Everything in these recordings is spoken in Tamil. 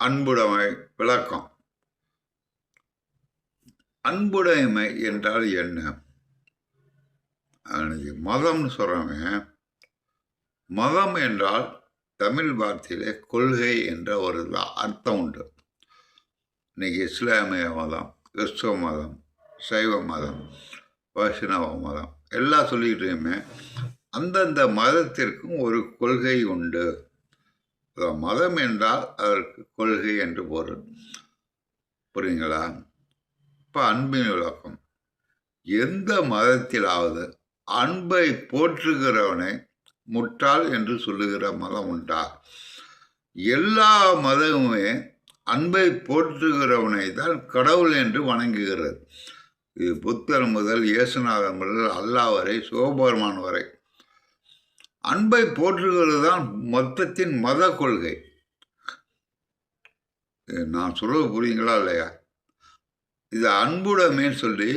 அன்புடைமை விளக்கம். அன்புடைமை என்றால் என்ன? அன்னைக்கு மதம்னு சொல்கிறவன், மதம் என்றால் தமிழ் வார்த்தையிலே கொள்கை என்ற ஒரு அர்த்தம் உண்டு. இன்னைக்கு இஸ்லாமிய மதம், கிறிஸ்துவ மதம், சைவ மதம், வைஷ்ணவ மதம் எல்லாம் சொல்லிக்கிட்டுமே அந்தந்த மதத்திற்கும் ஒரு கொள்கை உண்டு. மதம் என்றால் அதற்கு கொள்கை என்று பொருள். புரியுங்களா? இப்போ அன்பின் விளக்கம். எந்த மதத்திலாவது அன்பை போற்றுகிறவனை முட்டாள் என்று சொல்லுகிற மதம் உண்டா? எல்லா மதமுமே அன்பை போற்றுகிறவனை தான் கடவுள் என்று வணங்குகிறது. இது புத்தர் முதல் இயேசுநாதன் முதல் அல்லாஹ் வரை சிவபெருமான் வரை அன்பை போற்றுகிறது தான் மொத்தத்தின் மத கொள்கை. நான் சொல்றது புரியுங்களா இல்லையா? இது அன்புடைமை சொல்லி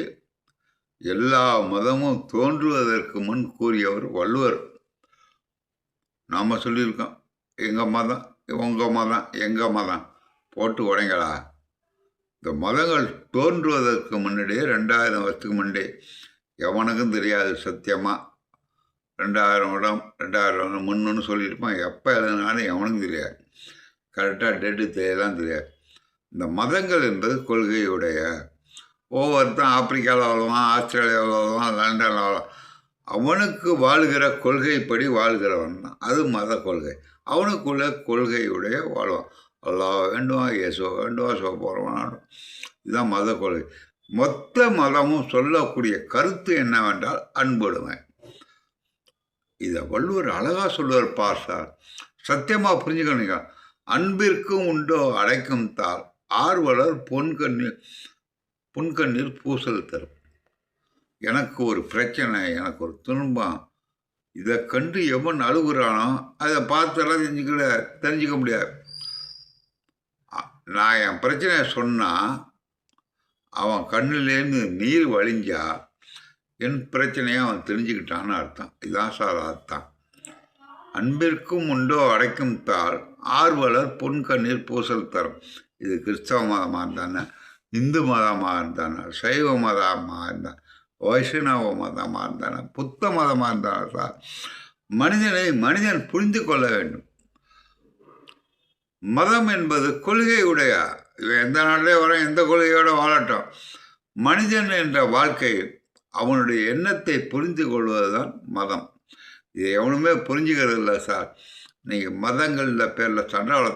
எல்லா மதமும் தோன்றுவதற்கு முன் கூறியவர் வள்ளுவர். நாம் சொல்லியிருக்கோம், எங்கள் மதம் உங்கள் மதம் எங்கள் மதம் போட்டு உடைங்களா. இந்த மதங்கள் தோன்றுவதற்கு முன்னாடியே 2000 வருஷத்துக்கு முன்னாடி எவனுக்கும் தெரியாது. சத்தியமாக 2000 முன்னு சொல்லியிருப்பான். எப்போ எழுதினாலும் எவனுக்கும் தெரியாது. கரெக்டாக டேட்டு தெரியலாம் தெரியாது. இந்த மதங்கள் என்பது கொள்கையுடைய ஒவ்வொருத்தன் ஆப்பிரிக்காவில் வாழ்வான், ஆஸ்திரேலியாவில் வாழ்வான், லண்டனில் வாழ்வான். அவனுக்கு வாழ்கிற கொள்கைப்படி வாழ்கிறவன் தான் அது மத கொள்கை. அவனுக்குள்ள கொள்கையுடைய வாழ்வான். அல்லாஹ் வேண்டுவான், இயேசுவ வேண்டுவான், சிவபெருமான். இதுதான் மத கொள்கை. மொத்த மதமும் சொல்லக்கூடிய கருத்து என்னவென்றால் அன்புடைமை. இதை வள்ளுவர் அழகாக சொல்லுவார். பாசார் சத்தியமாக புரிஞ்சுக்கணுங்க. அன்பிற்கும் உண்டோ அடைக்கும் தாள் ஆர்வலர் புன்கண்ணீர் பூசல் தரும். எனக்கு ஒரு பிரச்சனை, எனக்கு ஒரு துன்பம், இதை கண்டு எவன் அழுகுறானோ அதை பார்த்தெல்லாம் தெரிஞ்சுக்க முடியாது. நான் என் பிரச்சனையை சொன்னால் அவன் கண்ணிலேருந்து நீர் வழிஞ்சா என் பிரச்சனையை அவன் தெரிஞ்சுக்கிட்டான்னு அர்த்தம். இதுதான் சார் அர்த்தம். அன்பிற்கும் உண்டோ அடைக்கும் தாள் ஆர்வலர் பொன்கண்ணீர் பூசல் தரும். இது கிறிஸ்தவ மதமாக இருந்தானே, இந்து மதமாக இருந்தானே, சைவ மதமாக இருந்தான், வைஷ்ணவ மதமாக இருந்தானே, புத்த மதமாக இருந்தானே சார், மனிதன் புரிந்து கொள்ள வேண்டும். மதம் என்பது கொள்கையுடைய, இவன் எந்த நாட்டிலே வர எந்த கொள்கையோடு வாழட்டும், மனிதன் என்ற வாழ்க்கை அவனுடைய எண்ணத்தை புரிந்து கொள்வது தான் மதம். இதை எவனுமே புரிஞ்சுக்கிறது இல்லை சார். நீங்கள் மதங்களில் பேரில் சண்டை